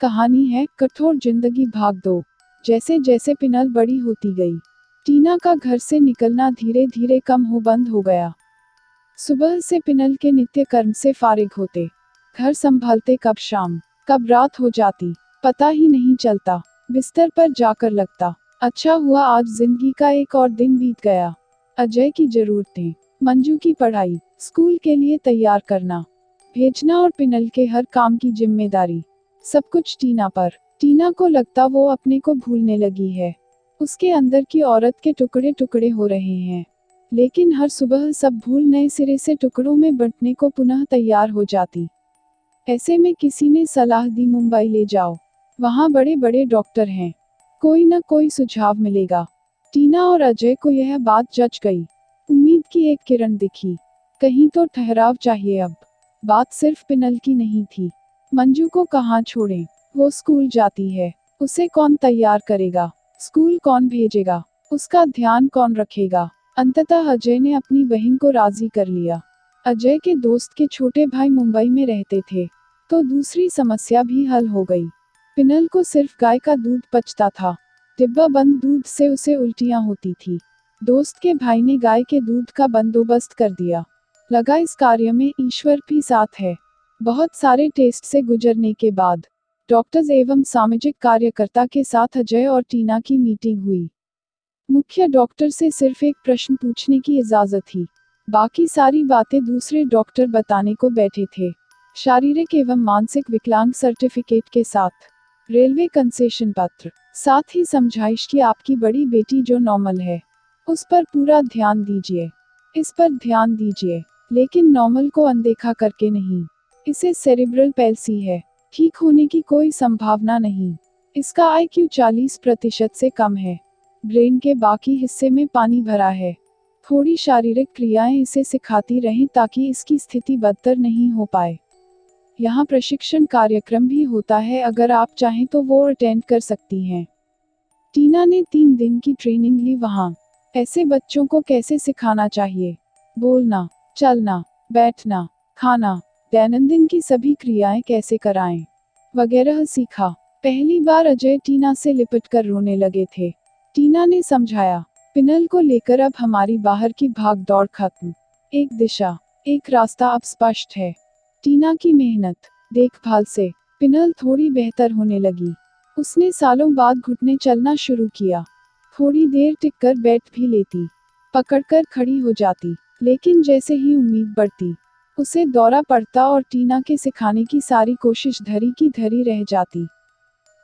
कहानी है कठोर जिंदगी भाग दो। जैसे जैसे पिनल बड़ी होती गई, टीना का घर से निकलना धीरे धीरे कम हो बंद हो गया। सुबह से पिनल के नित्य कर्म से फारिग होते, घर संभालते कब शाम कब रात हो जाती पता ही नहीं चलता। बिस्तर पर जाकर लगता, अच्छा हुआ आज जिंदगी का एक और दिन बीत गया। अजय की जरूरतें, मंजू की पढ़ाई, स्कूल के लिए तैयार करना, भेजना और पिनल के हर काम की जिम्मेदारी, सब कुछ टीना पर। टीना को लगता वो अपने को भूलने लगी है। उसके अंदर की औरत के टुकड़े टुकड़े हो रहे हैं, लेकिन हर सुबह सब भूल नए सिरे से टुकड़ों में बंटने को पुनः तैयार हो जाती। ऐसे में किसी ने सलाह दी मुंबई ले जाओ, वहाँ बड़े बड़े डॉक्टर हैं, कोई न कोई सुझाव मिलेगा। टीना और अजय को यह बात जच गई। उम्मीद की एक किरण दिखी, कहीं तो ठहराव चाहिए अब। बात सिर्फ पिनल की नहीं थी। मंजू को कहाँ छोड़ें, वो स्कूल जाती है, उसे कौन तैयार करेगा, स्कूल कौन भेजेगा, उसका ध्यान कौन रखेगा। अंततः अजय ने अपनी बहन को राजी कर लिया। अजय के दोस्त के छोटे भाई मुंबई में रहते थे, तो दूसरी समस्या भी हल हो गई। पिनल को सिर्फ गाय का दूध पचता था, डिब्बा बंद दूध से उसे उल्टियां होती थी। दोस्त के भाई ने गाय के दूध का बंदोबस्त कर दिया। लगा इस कार्य में ईश्वर भी साथ है। बहुत सारे टेस्ट से गुजरने के बाद डॉक्टर्स एवं सामाजिक कार्यकर्ता के साथ अजय और टीना की मीटिंग हुई। मुख्य डॉक्टर से सिर्फ एक प्रश्न पूछने की इजाजत थी, बाकी सारी बातें दूसरे डॉक्टर बताने को बैठे थे। शारीरिक एवं मानसिक विकलांग सर्टिफिकेट के साथ, रेलवे कंसेशन पत्र, साथ ही समझाइश की आपकी बड़ी बेटी जो नॉर्मल है, उस पर पूरा ध्यान दीजिए, इस पर ध्यान दीजिए, लेकिन नॉर्मल को अनदेखा करके नहीं। इसे सेरिब्रल पैल्सी है, ठीक होने की कोई संभावना नहीं। इसका IQ 40% से कम है, ब्रेन के बाकी हिस्से में पानी भरा है। थोड़ी शारीरिक क्रियाएं इसे सिखाती रहें ताकि इसकी स्थिति बदतर नहीं हो पाए। यहाँ प्रशिक्षण कार्यक्रम भी होता है, अगर आप चाहें तो वो अटेंड कर सकती हैं। टीना ने 3 दिन की ट्रेनिंग ली वहाँ। ऐसे बच्चों को कैसे सिखाना चाहिए, बोलना, चलना, बैठना, खाना, दैनंदिन की सभी क्रियाएं कैसे कराएं, वगैरह सीखा। पहली बार अजय टीना से लिपट कर रोने लगे थे। टीना ने समझाया, पिनल को लेकर अब हमारी बाहर की भाग दौड़ खत्म, एक दिशा, एक रास्ता अब स्पष्ट है। टीना की मेहनत, देखभाल से पिनल थोड़ी बेहतर होने लगी। उसने सालों बाद घुटने चलना शुरू किया, थोड़ी देर टिककर बैठ भी लेती, पकड़कर खड़ी हो जाती। लेकिन जैसे ही उम्मीद बढ़ती, उसे दौरा पड़ता और टीना के सिखाने की सारी कोशिश धरी की धरी रह जाती।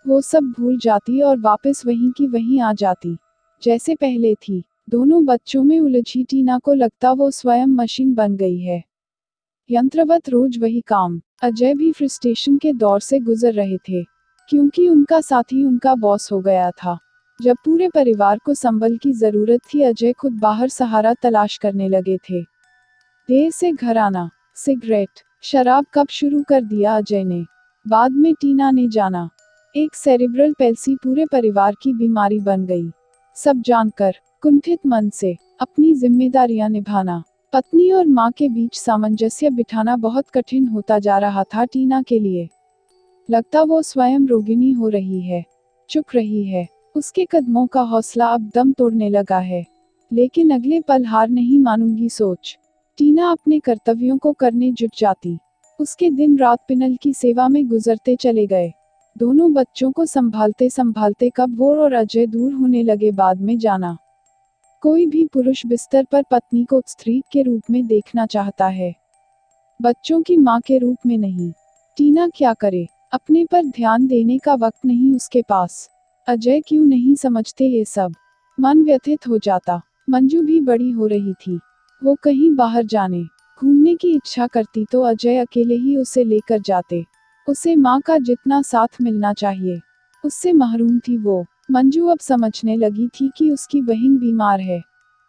वो सब भूल जाती और वापस वहीं की वहीं आ जाती, जैसे पहले थी। दोनों बच्चों में उलझी टीना को लगता वो स्वयं मशीन बन गई है, यंत्रवत रोज वही काम। अजय भी फ्रस्ट्रेशन के दौर से गुजर रहे थे, क्योंकि उनका साथी उनका बॉस हो गया था। जब पूरे परिवार को संबल की जरूरत थी, अजय खुद बाहर सहारा तलाश करने लगे थे। देर से घर आना, सिगरेट, शराब कब शुरू कर दिया अजय ने, बाद में टीना ने जाना। एक सेरिब्रल पैल्सी पूरे परिवार की बीमारी बन गई। सब जानकर कुंठित मन से अपनी जिम्मेदारियां निभाना, पत्नी और मां के बीच सामंजस्य बिठाना बहुत कठिन होता जा रहा था टीना के लिए। लगता वो स्वयं रोगिणी हो रही है, चुप रही है। उसके कदमों का हौसला अब दम तोड़ने लगा है। लेकिन अगले पल हार नहीं मानूंगी सोच टीना अपने कर्तव्यों को करने जुट जाती। उसके दिन रात पिनल की सेवा में गुजरते चले गए। दोनों बच्चों को संभालते संभालते कब वो और अजय दूर होने लगे बाद में जाना। कोई भी पुरुष बिस्तर पर पत्नी को स्त्री के रूप में देखना चाहता है, बच्चों की मां के रूप में नहीं। टीना क्या करे, अपने पर ध्यान देने का वक्त नहीं उसके पास। अजय क्यों नहीं समझते ये सब, मन व्यथित हो जाता। मंजू भी बड़ी हो रही थी, वो कहीं बाहर जाने, घूमने की इच्छा करती तो अजय अकेले ही उसे लेकर जाते। उसे माँ का जितना साथ मिलना चाहिए, उससे महरूम थी वो। मंजू अब समझने लगी थी कि उसकी बहन बीमार है,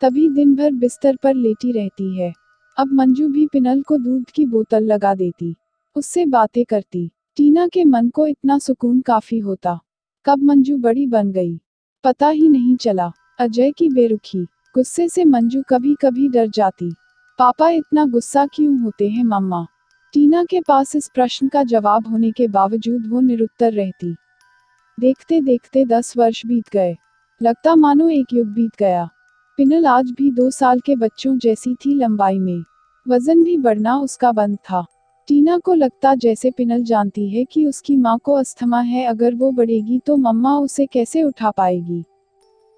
तभी दिन भर बिस्तर पर लेटी रहती है। अब मंजू भी पिनल को दूध की बोतल लगा देती, उससे बातें करती। टीना के मन को इतना सुकून काफी होता। कब मंजू बड़ी बन गई, पता ही नहीं चला। अजय की बेरुखी, गुस्से से मंजू कभी कभी डर जाती। पापा इतना गुस्सा क्यों होते हैं मम्मा, टीना के पास इस प्रश्न का जवाब होने के बावजूद वो निरुत्तर रहती। देखते देखते 10 वर्ष बीत गए। लगता मानो एक युग बीत गया। पिनल आज भी 2 साल के बच्चों जैसी थी लंबाई में। वजन भी बढ़ना उसका बंद था। टीना को लगता जैसे पिनल जानती है कि उसकी माँ को अस्थमा है, अगर वो बढ़ेगी तो मम्मा उसे कैसे उठा पाएगी।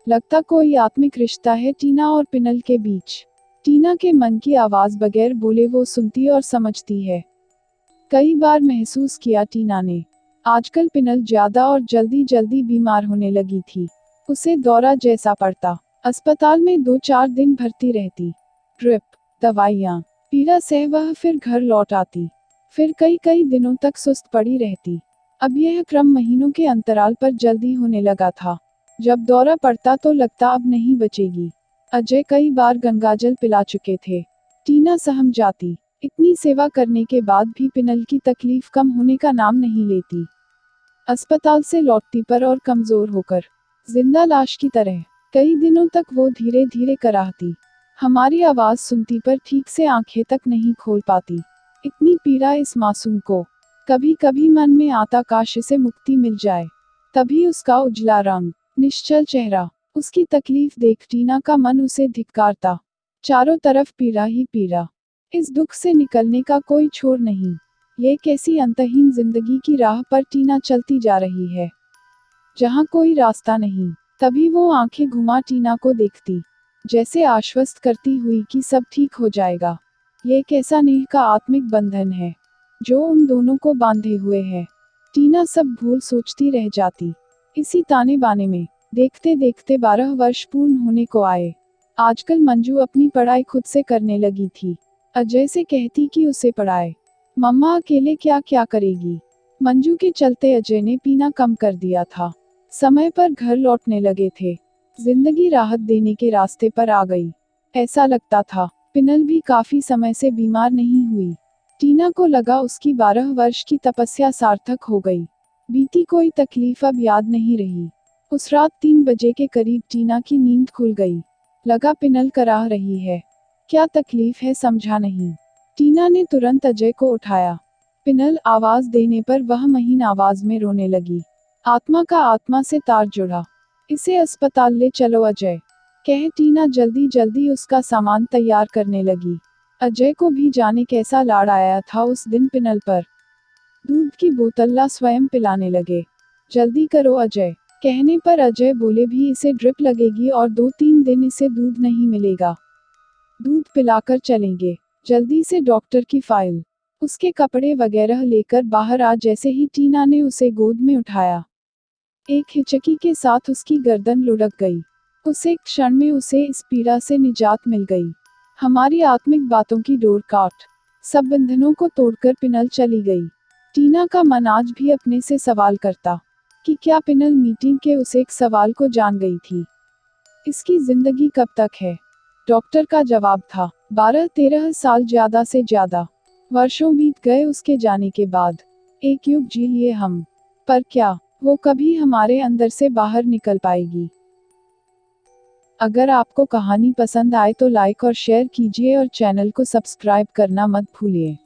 लगता कोई आत्मिक रिश्ता है टीना और पिनल के बीच। टीना के मन की आवाज़ बगैर बोले वो सुनती और समझती है। कई बार महसूस किया टीना ने, आजकल पिनल ज्यादा और जल्दी जल्दी बीमार होने लगी थी। उसे दौरा जैसा पड़ता। अस्पताल में 2-4 दिन भर्ती रहती। ड्रिप, दवाइयाँ, पीड़ा सह वह फिर घर लौट आती। फिर कई कई दिनों तक सुस्त पड़ी रहती। अब यह क्रम महीनों के अंतराल पर जल्दी होने लगा था। जब दौरा पड़ता तो लगता अब नहीं बचेगी। अजय कई बार गंगाजल पिला चुके थे। टीना सहम जाती। इतनी सेवा करने के बाद भी पिनल की तकलीफ कम होने का नाम नहीं लेती। अस्पताल से लौटती पर और कमजोर होकर, जिंदा लाश की तरह। कई दिनों तक वो धीरे धीरे कराहती। हमारी आवाज सुनती पर ठीक से आंखें तक नहीं खोल पाती। इतनी पीड़ा इस मासूम को। कभी कभी मन में आता काश इसे मुक्ति मिल जाए। तभी उसका उजला रंग, निश्चल चेहरा, उसकी तकलीफ देख टीना का मन उसे धिक्कारता। चारों तरफ पीड़ा ही पीड़ा। इस दुख से निकलने का कोई छोर नहीं। ये कैसी अंतहीन जिंदगी की राह पर टीना चलती जा रही है, जहां कोई रास्ता नहीं। तभी वो आंखें घुमा टीना को देखती, जैसे आश्वस्त करती हुई कि सब ठीक हो जाएगा। ये कैसा नेह का आत्मिक बंधन है जो उन दोनों को बांधे हुए है। टीना सब भूल सोचती रह जाती। इसी ताने बाने में देखते देखते 12 वर्ष पूर्ण होने को आए। आजकल मंजू अपनी पढ़ाई खुद से करने लगी थी। अजय से कहती कि उसे पढ़ाए। मम्मा अकेले क्या क्या करेगी। मंजू के चलते अजय ने पीना कम कर दिया था। समय पर घर लौटने लगे थे। जिंदगी राहत देने के रास्ते पर आ गई, ऐसा लगता था। पिनल भी काफी समय से बीमार नहीं हुई। टीना को लगा उसकी 12 वर्ष की तपस्या सार्थक हो गई। बीती कोई तकलीफ अब याद नहीं रही। उस रात 3 बजे के करीब टीना की नींद खुल गई। लगा पिनल कराह रही है। क्या तकलीफ है समझा नहीं। टीना ने तुरंत अजय को उठाया। पिनल आवाज देने पर वह महीन आवाज में रोने लगी। आत्मा का आत्मा से तार जुड़ा। इसे अस्पताल ले चलो अजय, कह टीना जल्दी जल्दी उसका सामान तैयार करने लगी। अजय को भी जाने कैसा लाड़ आया था उस दिन पिनल पर। दूध की बोतल ला स्वयं पिलाने लगे। जल्दी करो अजय, कहने पर अजय बोले भी इसे ड्रिप लगेगी और 2-3 दिन इसे दूध नहीं मिलेगा। दूध पिलाकर चलेंगे। जल्दी से डॉक्टर की फाइल, उसके कपड़े वगैरह लेकर बाहर आ। जैसे ही टीना ने उसे गोद में उठाया, एक हिचकी के साथ उसकी गर्दन लुढ़क गई। उस एक क्षण में उसे इस पीड़ा से निजात मिल गई। हमारी आत्मिक बातों की डोर काट, सब बंधनों को तोड़कर पिनल चली गई। टीना का मन आज भी अपने से सवाल करता कि क्या पिनल मीटिंग के उस एक सवाल को जान गई थी। इसकी जिंदगी कब तक है। डॉक्टर का जवाब था 12-13 साल, ज्यादा से ज्यादा। वर्षों बीत गए उसके जाने के बाद। एक युग जी लिए हम, पर क्या वो कभी हमारे अंदर से बाहर निकल पाएगी। अगर आपको कहानी पसंद आए तो लाइक और शेयर कीजिए और चैनल को सब्सक्राइब करना मत भूलिए।